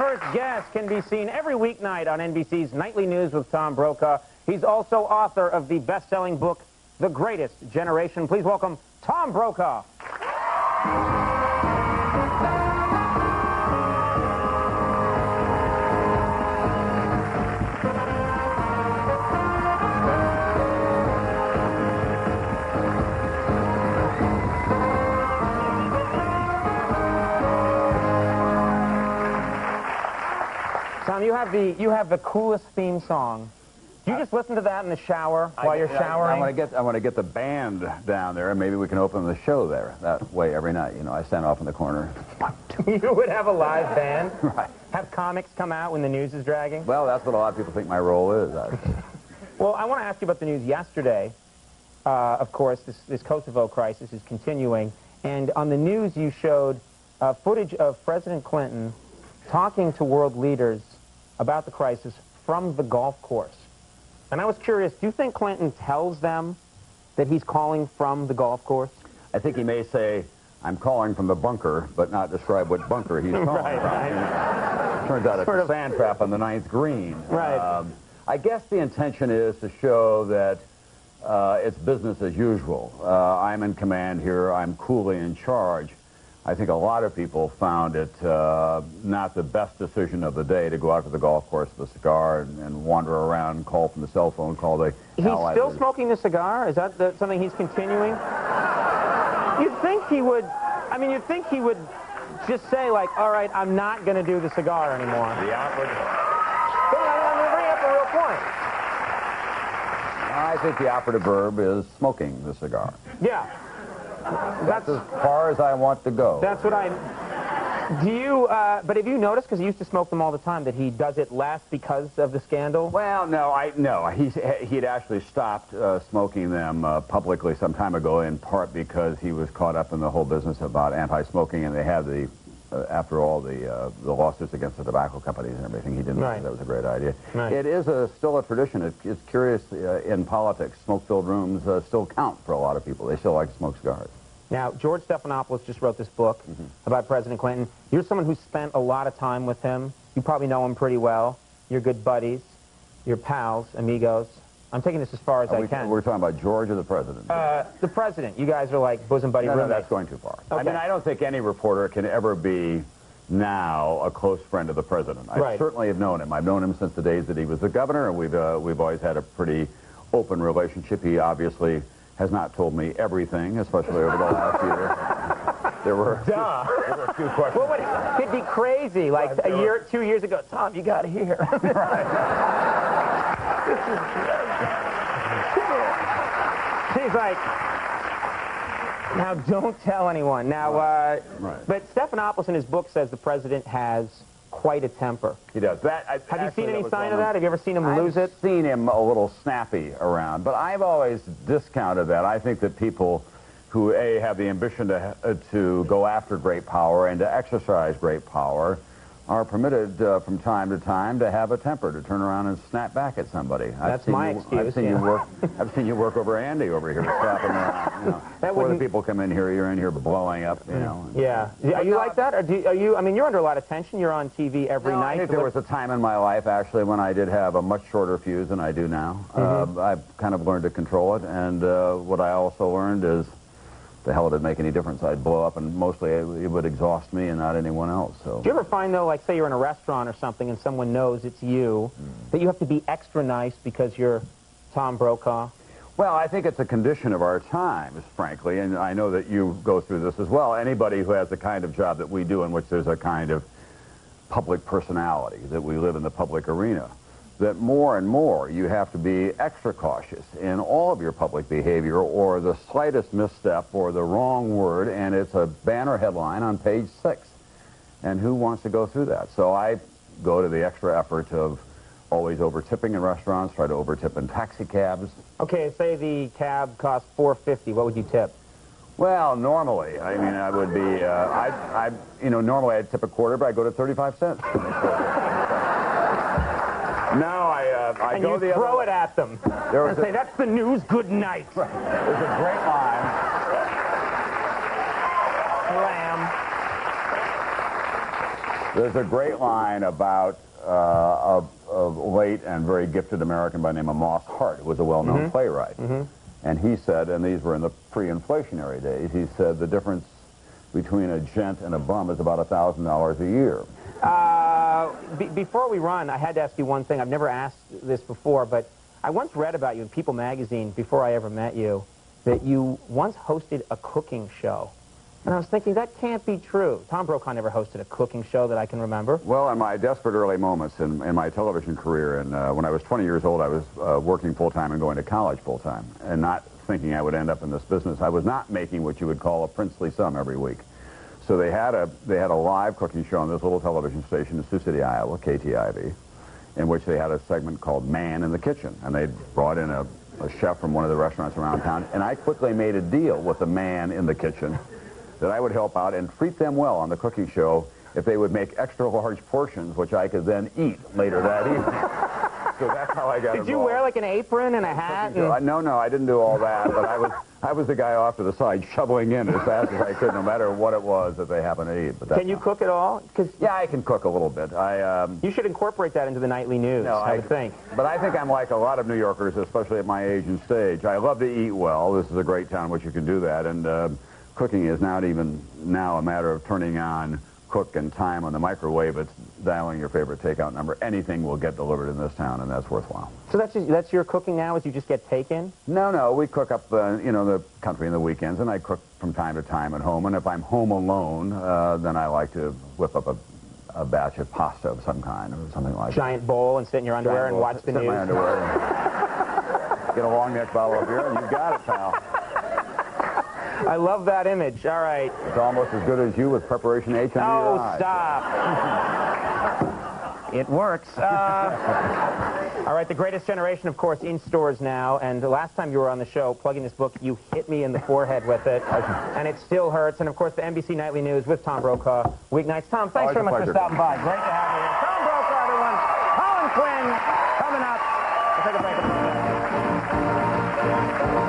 first guest can be seen every weeknight on NBC's Nightly News with Tom Brokaw. He's also author of the best-selling book, The Greatest Generation. Please welcome Tom Brokaw. Tom, you have the coolest theme song. Do you just listen to that in the shower while you're showering? I want to get the band down there, and maybe we can open the show there. That way, every night, you know, I stand off in the corner. You would have a live band? Right. Have comics come out when the news is dragging? Well, that's what a lot of people think my role is. Well, I want to ask you about the news yesterday. Of course, this Kosovo crisis is continuing, and on the news you showed footage of President Clinton talking to world leaders about the crisis from the golf course. And I was curious, do you think Clinton tells them that he's calling from the golf course? I think he may say, I'm calling from the bunker, but not describe what bunker he's calling from. Right. Turns out it's a sand trap on the 9th green. Right. I guess the intention is to show that it's business as usual. I'm in command here. I'm coolly in charge. I think a lot of people found it not the best decision of the day to go out to the golf course with a cigar and wander around and call from the cell phone, call the He's still smoking the cigar? Is that something he's continuing? You'd think he would, I mean, you'd think he would just say, like, all right, I'm not going to do the cigar anymore. The outward... I'm going to bring up a real point. I think the operative verb is smoking the cigar. Yeah. That's as far as I want to go. That's what do you, but have you noticed, because he used to smoke them all the time, that he does it less because of the scandal? Well, no, he'd actually stopped smoking them publicly some time ago, in part because he was caught up in the whole business about anti-smoking, and they had the, after all the lawsuits against the tobacco companies and everything, he didn't think that was a great idea. Right. It is still a tradition. It's curious, in politics, smoke-filled rooms still count for a lot of people. They still like to smoke cigars. Now, George Stephanopoulos just wrote this book about President Clinton. You're someone who spent a lot of time with him. You probably know him pretty well. You're good buddies. You're pals, amigos. I'm taking this as far as I can. We're talking about George or the president? The president. You guys are like bosom buddy roommates. No, that's going too far. Okay. I mean, I don't think any reporter can ever be now a close friend of the president. I certainly have known him. I've known him since the days that he was the governor, and we've always had a pretty open relationship. He obviously has not told me everything, especially over the last year. There were a few questions. Well, it'd be crazy, like a year, 2 years ago. Tom, you got to hear. Right. He's like, now don't tell anyone. Now, but Stephanopoulos in his book says the president has quite a temper. He does. Have you seen any sign of that? Have you ever seen him lose it? I've seen him a little snappy around, but I've always discounted that. I think that people who, A, have the ambition to go after great power and to exercise great power are permitted from time to time to have a temper, to turn around and snap back at somebody. That's my excuse. I've seen you work over Andy over here, slapping around. You know, before the people come in here, you're in here blowing up. You know. Yeah. Are you like that? Or are you? I mean, you're under a lot of tension. You're on TV every night. I think there was a time in my life actually when I did have a much shorter fuse than I do now. I've kind of learned to control it, and what I also learned is, the hell, it didn't make any difference. I'd blow up, and mostly it would exhaust me and not anyone else. So. Do you ever find, though, like, say you're in a restaurant or something and someone knows it's you, that you have to be extra nice because you're Tom Brokaw? Well, I think it's a condition of our times, frankly, and I know that you go through this as well. Anybody who has the kind of job that we do, in which there's a kind of public personality, that we live in the public arena, that more and more you have to be extra cautious in all of your public behavior, or the slightest misstep or the wrong word, and it's a banner headline on page 6. And who wants to go through that? So I go to the extra effort of always over-tipping in restaurants, try to over-tip in taxi cabs. Okay, say the cab costs $4.50, what would you tip? Well, normally, I mean, I would be, normally I'd tip a quarter, but I go to 35 cents. No, I go the other way. And you throw it at them and say, that's the news, good night. Right. There's a great line. Slam. There's a great line about a late and very gifted American by the name of Moss Hart, who was a well-known playwright. And he said, and these were in the pre-inflationary days, he said the difference between a gent and a bum is about $1,000 a year. Before we run, I had to ask you one thing. I've never asked this before, but I once read about you in People magazine, before I ever met you, that you once hosted a cooking show. And I was thinking, that can't be true. Tom Brokaw never hosted a cooking show that I can remember. Well, in my desperate early moments in my television career, and when I was 20 years old, I was working full-time and going to college full-time, and not thinking I would end up in this business. I was not making what you would call a princely sum every week. So they had a live cooking show on this little television station in Sioux City, Iowa, KTIV, in which they had a segment called Man in the Kitchen, and they brought in a chef from one of the restaurants around town, and I quickly made a deal with the man in the kitchen that I would help out and treat them well on the cooking show if they would make extra large portions, which I could then eat later that evening. So that's how I got involved. Did you wear like an apron and a hat? No, I didn't do all that, but I was the guy off to the side shoveling in as fast as I could, no matter what it was that they happened to eat. But can you cook at all? Yeah, I can cook a little bit. You should incorporate that into the nightly news, I would think. But I think I'm like a lot of New Yorkers, especially at my age and stage. I love to eat well. This is a great town in which you can do that, and cooking is not even now a matter of turning on cook and time on the microwave. It's dialing your favorite takeout number. Anything will get delivered in this town, and that's worthwhile. So that's your cooking now, is you just get takein? No, we cook up the country in the weekends, and I cook from time to time at home. And if I'm home alone, then I like to whip up a batch of pasta of some kind or something like that. Giant bowl and sit in your underwear and watch the news. Sit in my underwear and get a long neck bottle of beer, and you've got it, pal. I love that image. All right. It's almost as good as you with preparation H under your eyes. Stop. It works. All right, The Greatest Generation, of course, in stores now. And the last time you were on the show plugging this book, you hit me in the forehead with it. And it still hurts. And, of course, the NBC Nightly News with Tom Brokaw. Weeknights. Tom, thanks very much for stopping by. Great to have you here. Tom Brokaw, everyone. Colin Quinn coming up. We'll take a break.